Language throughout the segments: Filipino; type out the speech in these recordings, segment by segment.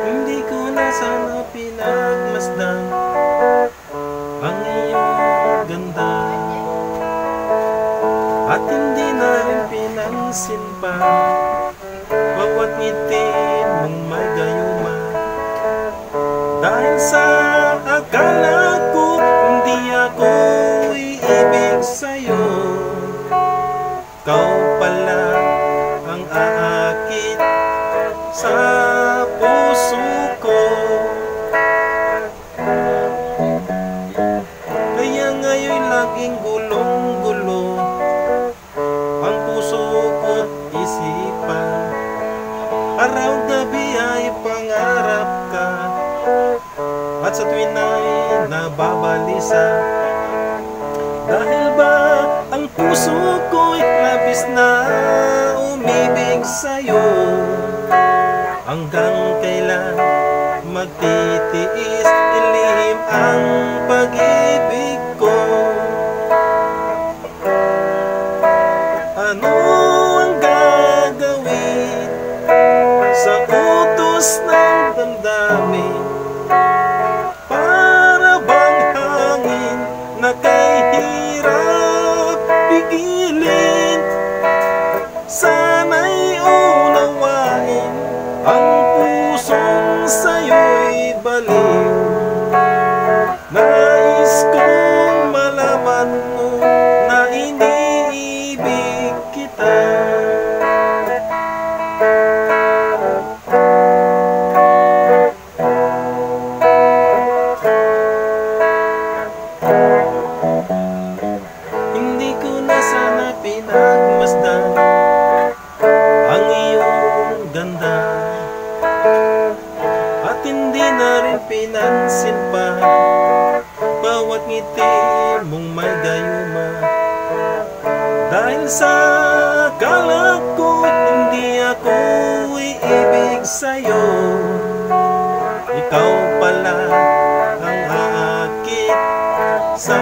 Hindi ko na sana pinagmasdan ang iyong ganda, at hindi na rin pinansin pa bawat ngiti mong may gayuma. Dahil sa akala ko hindi ako iibig sa'yo, ikaw pala ang aakit sa puso ko. Kaya ngayon laging gulong-gulo ang puso ko't isipan. Araw-gabi ay pangarap ka, at sa tuwin ay nababalisa. Dahil ba ang puso ko'y labis na umibig sa'yo? Hanggang kailan magtitiis, ilihim ang pag-ibig ko? Ano ang gagawin sa utos ng damdamin? Para bang hangin na kahirap pigilin? Sana'y unawain ang pusong sa'yo'y baliw. Nais kong malaman mo na iniibig kita. Hindi ko na sana pinagmasdan ang iyong ganda, at hindi na rin pinansin pa bawat ngiti mong may gayuma. Dahil sa akala ko hindi ako iibig sa'yo, ikaw pala ang aakit sa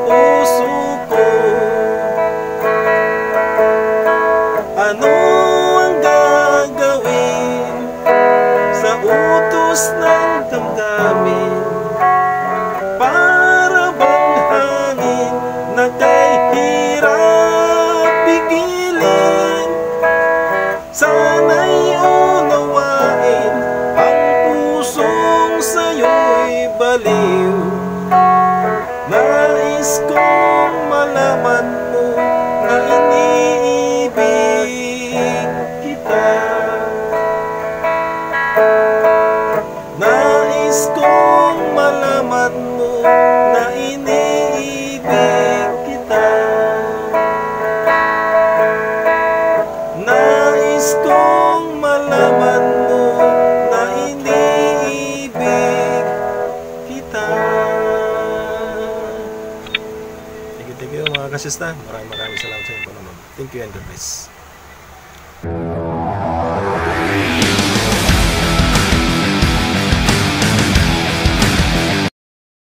puso ko. Ano ang gagawin sa utos ng damdamin? Para bang hangin na kahirap pigilin? Sana'y unawain ang pusong sa'yo'y baliw. Nais kong malaman mo na iniibig kita. Nais kong malaman mo na iniibig kita. Nais kong malaman mo na iniibig kita. Thank you mga kasista. Maraming salamat sa inyo. Thank you and God bless.